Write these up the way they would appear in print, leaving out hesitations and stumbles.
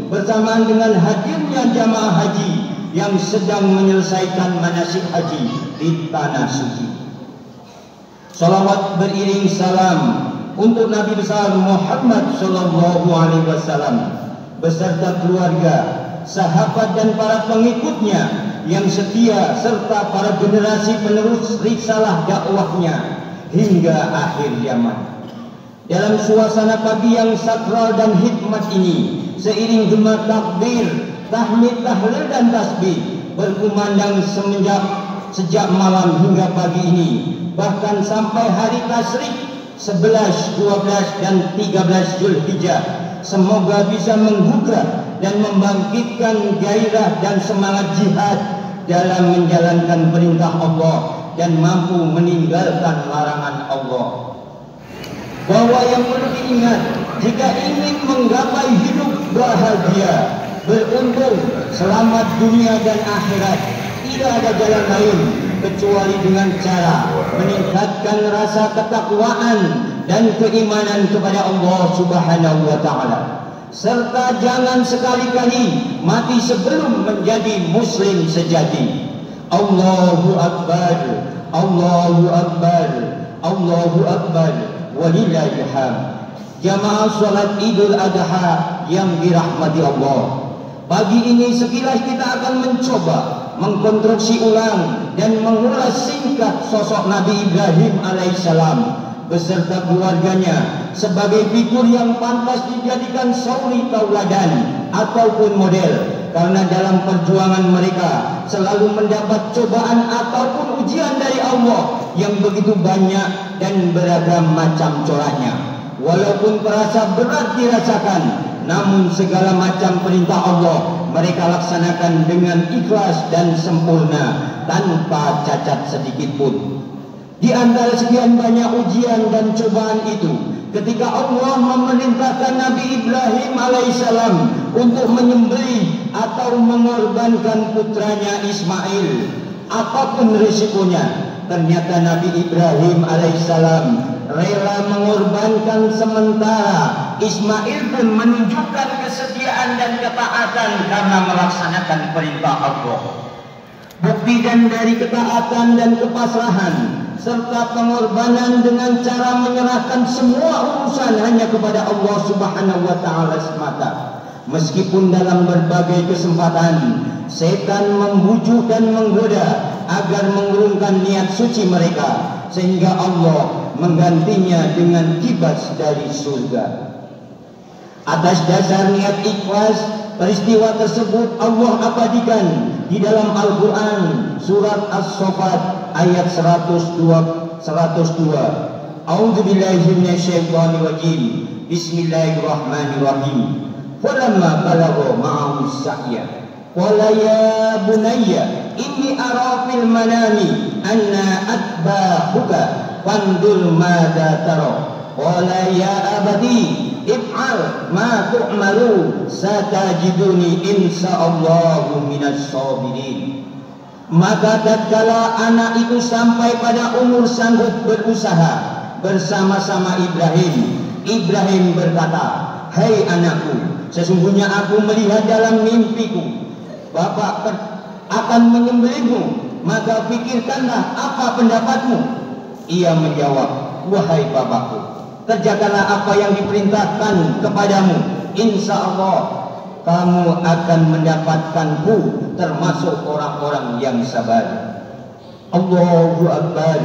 bersamaan dengan hadirnya jamaah haji yang sedang menyelesaikan manasik haji di tanah suci. Salawat beriring salam untuk Nabi besar Muhammad sallallahu alaihi wasallam beserta keluarga, sahabat dan para pengikutnya yang setia serta para generasi penerus risalah dakwahnya hingga akhir zaman. Dalam suasana pagi yang sakral dan hikmat ini, seiring gema takbir, tahmid, tahlil dan tasbih berkumandang sejak malam hingga pagi ini, bahkan sampai hari tasyrik 11, 12 dan 13 Zulhijjah, semoga bisa menggugah dan membangkitkan gairah dan semangat jihad dalam menjalankan perintah Allah dan mampu meninggalkan larangan Allah. Bahwa yang perlu diingat, jika ingin menggapai hidup bahagia, beruntung, selamat dunia dan akhirat, tidak ada jalan lain kecuali dengan cara meningkatkan rasa ketakwaan dan keimanan kepada Allah Subhanahu wa taala. Serta jangan sekali-kali mati sebelum menjadi muslim sejati. Allahu Akbar, Allahu Akbar, Allahu Akbar, walillahil hamd. Jamaah salat Idul Adha yang dirahmati Allah, pagi ini sekilas kita akan mencoba mengkonstruksi ulang dan mengulas singkat sosok Nabi Ibrahim alaihissalam beserta keluarganya sebagai figur yang pantas dijadikan suri tauladan ataupun model, karena dalam perjuangan mereka selalu mendapat cobaan ataupun ujian dari Allah yang begitu banyak dan beragam macam coraknya. Walaupun terasa berat dirasakan, namun segala macam perintah Allah mereka laksanakan dengan ikhlas dan sempurna tanpa cacat sedikit pun. Di antara sekian banyak ujian dan cobaan itu, ketika Allah memerintahkan Nabi Ibrahim alaihissalam untuk menyembelih atau mengorbankan putranya Ismail, apapun risikonya, ternyata Nabi Ibrahim alaihissalam rela mengorbankan sementara. Ismail pun menunjukkan kesetiaan dan ketaatan karena melaksanakan perintah Allah. Bukti dan dari ketaatan dan kepasrahan serta pengorbanan dengan cara menyerahkan semua urusan hanya kepada Allah Subhanahu wa taala semata. Meskipun dalam berbagai kesempatan setan membujuk dan menggoda agar mengurungkan niat suci mereka, sehingga Allah menggantinya dengan kibas dari surga. Atas dasar niat ikhlas, peristiwa tersebut Allah abadikan di dalam Al-Quran surat As-Saffat ayat 102. A'udzubillahi minasyaitonirrajim. Bismillahirrahmanirrahim. Falamma balagha ma'ahu as-sa'ya qala ya bunayya inni ara fil manami anna atba'uka fandur madza tara qala ya abadi if'al ma tu'malu satajiduni insyaallahu minas sabirin. Maka tatkala anak itu sampai pada umur sanggup berusaha bersama-sama Ibrahim berkata, "Hai anakku, sesungguhnya aku melihat dalam mimpiku Bapak akan menyembelihmu, maka pikirkanlah apa pendapatmu." Ia menjawab, "Wahai bapakku, kerjakanlah apa yang diperintahkan kepadamu. Insya Allah kamu akan mendapatkanku termasuk orang-orang yang sabar." Allahu Akbar,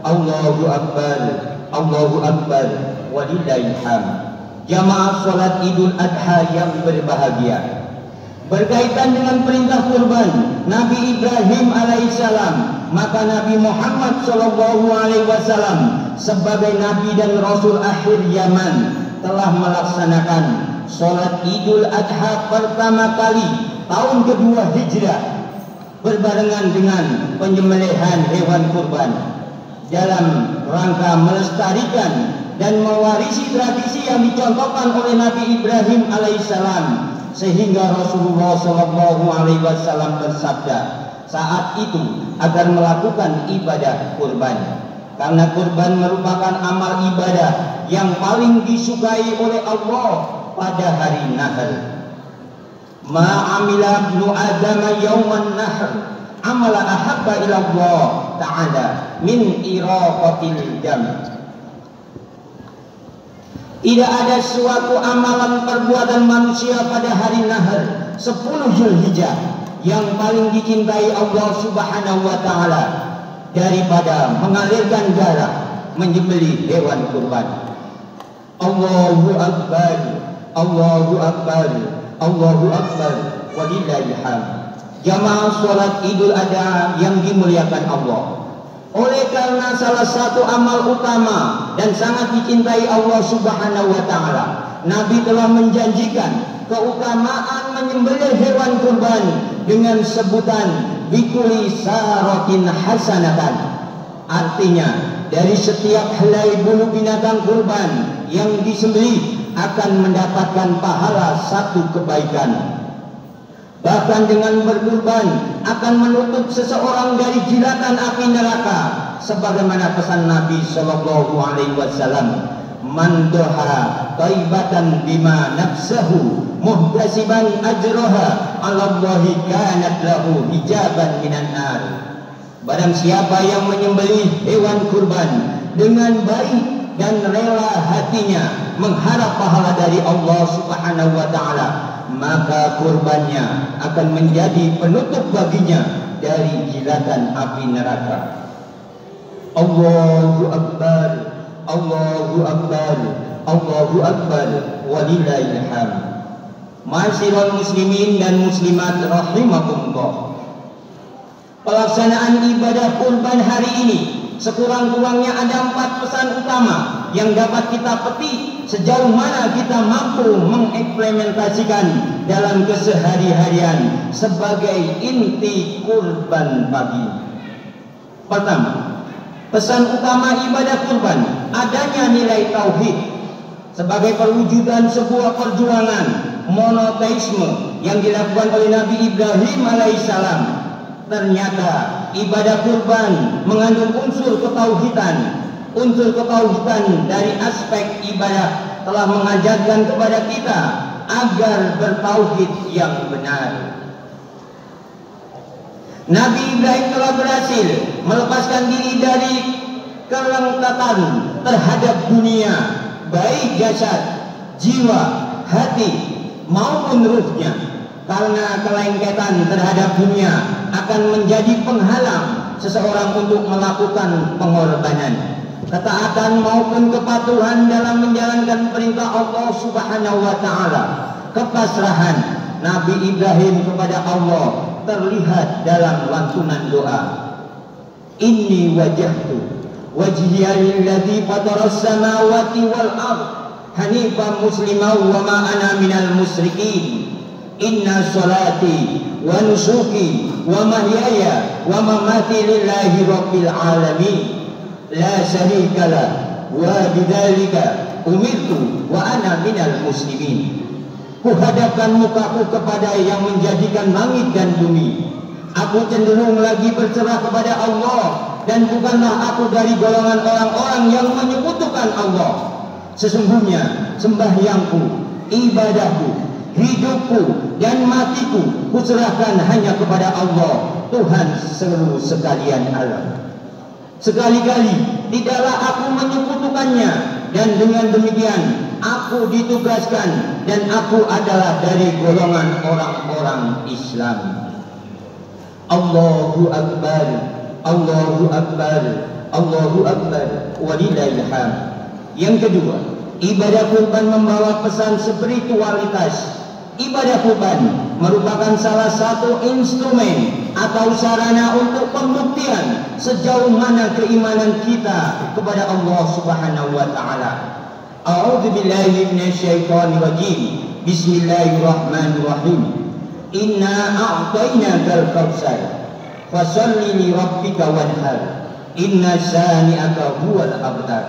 Allahu Akbar, Allahu Akbar, walillahil hamd. Jamaah salat Idul Adha yang berbahagia, berkaitan dengan perintah kurban Nabi Ibrahim alaihissalam, maka Nabi Muhammad sallallahu alaihi wasallam sebagai Nabi dan Rasul akhir zaman telah melaksanakan sholat Idul Adha pertama kali tahun kedua Hijrah berbarengan dengan penyembelihan hewan kurban dalam rangka melestarikan dan mewarisi tradisi yang dicontohkan oleh Nabi Ibrahim alaihissalam, sehingga Rasulullah sallallahu alaihi wasallam bersabda saat itu agar melakukan ibadah kurban, karena kurban merupakan amal ibadah yang paling disukai oleh Allah pada hari Natal. Ma amila ibnu Adam yawman nahr amala ahabba ila Allah ta'ala min iraqatil dam. Tidak ada suatu amalan perbuatan manusia pada hari Nahr 10 Zulhijjah yang paling dicintai Allah Subhanahu wa taala daripada mengalirkan darah, menyembelih hewan kurban. Allahu akbar, Allahu akbar, Allahu akbar, walillahil hamd. Jamaah salat Idul Adha yang dimuliakan Allah. Oleh karena salah satu amal utama dan sangat dicintai Allah Subhanahu wa taala, Nabi telah menjanjikan keutamaan menyembelih hewan kurban dengan sebutan bikuli saratin hasanatan. Artinya, dari setiap helai bulu binatang kurban yang disembelih akan mendapatkan pahala 1 kebaikan. Bahkan dengan berkurban akan menutup seseorang dari jilatan api neraka, sebagaimana pesan Nabi Shallallahu Alaihi Wasallam, man doha taibatan bima nafsahu muhtasiban ajroha alallahi kanat lahu hijaban minan nar. Barang siapa yang menyembelih hewan kurban dengan baik dan rela hatinya mengharap pahala dari Allah Subhanahu wa taala, maka kurbannya akan menjadi penutup baginya dari jilatan api neraka. Allahu akbar, Allahu akbar, Allahu akbar, walillahil hamd. Ma'asyiral muslimin dan muslimat rahimakumullah. Pelaksanaan ibadah kurban hari ini sekurang-kurangnya ada 4 pesan utama yang dapat kita petik sejauh mana kita mampu mengimplementasikan dalam kesehari-harian sebagai inti kurban pagi. Pertama, pesan utama ibadah kurban adanya nilai tauhid sebagai perwujudan sebuah perjuangan monoteisme yang dilakukan oleh Nabi Ibrahim alaihissalam. Ternyata ibadah kurban mengandung unsur ketauhidan. Unsur ketauhidan dari aspek ibadah telah mengajarkan kepada kita agar bertauhid yang benar. Nabi Ibrahim telah berhasil melepaskan diri dari kelengkatan terhadap dunia, baik jasad, jiwa, hati maupun ruhnya, karena kelengketan terhadap dunia akan menjadi penghalang seseorang untuk melakukan pengorbanan, ketaatan maupun kepatuhan dalam menjalankan perintah Allah Subhanahu wa taala. Kepasrahan Nabi Ibrahim kepada Allah terlihat dalam lantunan doa. Inni wajjahtu wajhiya lilladzi fataras samawati wal ardh hanifan musliman wa ma ana minal musyrikin. Inna sholati wa nusuki wa mahyaya wa mamati lillahi rabbil alamin la syarikalah wa bidzalika umirtu wa ana minal muslimin. Kuhadapkan mukaku kepada yang menjadikan langit dan bumi. Aku cenderung lagi berserah kepada Allah, dan bukanlah aku dari golongan orang-orang yang menyekutukan Allah. Sesungguhnya sembahyangku, ibadahku, hidupku dan matiku kuserahkan hanya kepada Allah, Tuhan seluruh sekalian alam. Sekali-kali tidaklah aku menyekutukannya, dan dengan demikian aku ditugaskan dan aku adalah dari golongan orang-orang Islam. Allahu akbar, Allahu akbar, Allahu akbar, walillahil hamd. Yang kedua, ibadah kurban membawa pesan spiritualitas. Ibadah kurban merupakan salah satu instrumen atau sarana untuk pembuktian sejauh mana keimanan kita kepada Allah Subhanahu wa taala. A'udzu billahi minasyaitonir rajim. Bismillahirrahmanirrahim. Inna a'tainakal kautsar fasholli li rabbika wanhar. Inna syani'aka huwal abtar.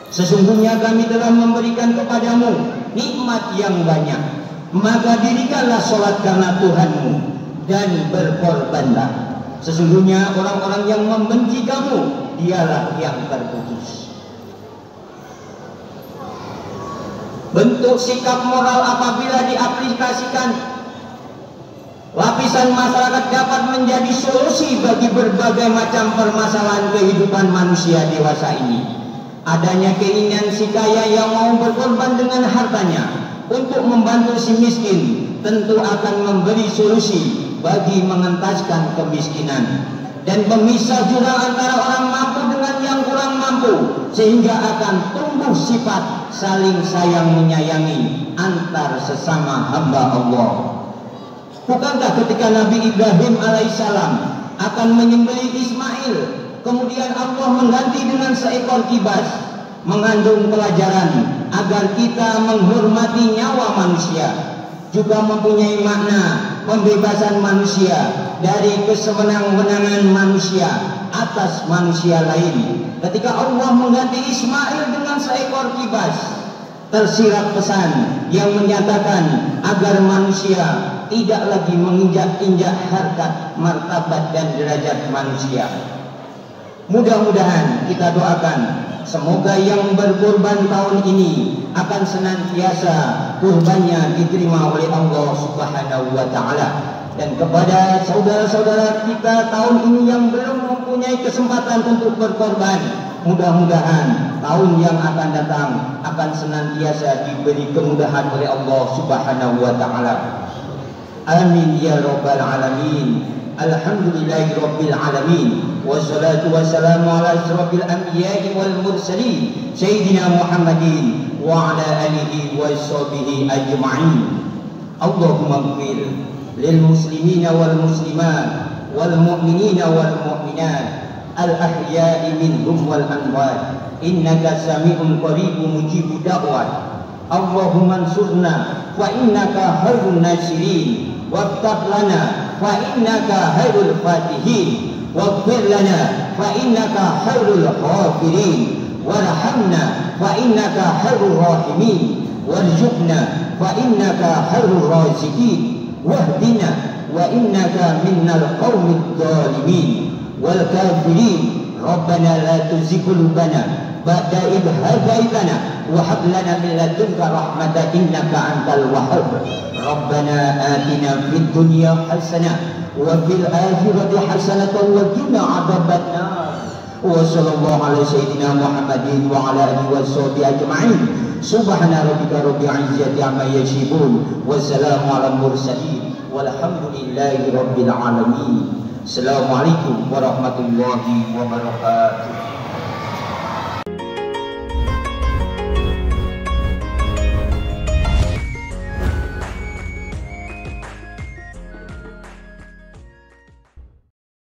Sesungguhnya kami telah memberikan kepadamu nikmat yang banyak, maka dirikanlah sholat karena Tuhanmu dan berkorbanlah. Sesungguhnya orang-orang yang membenci kamu dialah yang terputus. bentuk sikap moral apabila diaplikasikan, lapisan masyarakat dapat menjadi solusi bagi berbagai macam permasalahan kehidupan manusia dewasa ini. Adanya keinginan si kaya yang mau berkorban dengan hartanya untuk membantu si miskin tentu akan memberi solusi bagi mengentaskan kemiskinan dan memisah jurang antara orang mampu dengan yang kurang mampu, sehingga akan tumbuh sifat saling sayang menyayangi antar sesama hamba Allah. Bukankah ketika Nabi Ibrahim alaihissalam akan menyembelih Ismail, kemudian Allah mengganti dengan seekor kibas, mengandung pelajaran agar kita menghormati nyawa manusia, juga mempunyai makna pembebasan manusia dari kesewenang-wenangan manusia atas manusia lain. Ketika Allah mengganti Ismail dengan seekor kibas, tersirat pesan yang menyatakan agar manusia tidak lagi menginjak-injak harkat, martabat dan derajat manusia. Mudah-mudahan kita doakan semoga yang berkorban tahun ini akan senantiasa kurbannya diterima oleh Allah Subhanahu wa taala. Dan kepada saudara-saudara kita tahun ini yang belum mempunyai kesempatan untuk berkorban, mudah-mudahan tahun yang akan datang akan senantiasa diberi kemudahan oleh Allah Subhanahu wa taala. Amin ya rabbal alamin. Alhamdulillahi rabbil alamin. Wassalatu wassalamu ala asyrafil anbiya'i wal mursalin sayyidina Muhammadin wa ala alihi wa sahbihi ajma'in. Allahumma ighfir lil muslimina wal muslimat wal mu'minina wal mu'minat al ahya'i minhum wal amwat innaka sami'un qaribun mujibud da'wat. Allahumma ansurna fa innaka khairun nasirin waghfir lana fa innaka khairul fatihin waghfir lana fa innaka khairul ghafirin warhamna fa innaka khairur rahimin warzuqna fa innaka khairur raziqin wahdina wa innaka minnal qaumid dhalimin wal kafirin. Rabbana la tuzigh qulubana ba'da idh hadaytana wa hab lana min ladunka rahmatan innaka antal wahhab. Rabbana atina fid dunya hasanah wa fil akhirati hasanatan wa qina adzabannar. Wa sallallahu ala sayyidina Muhammadin wa ala alihi wa sahbihi ajma'in. Subhana rabbika rabbil izzati amma yasifun wa salamun alal mursalin walhamdulillahi rabbil alamin. Assalamualaikum warahmatullahi wabarakatuh.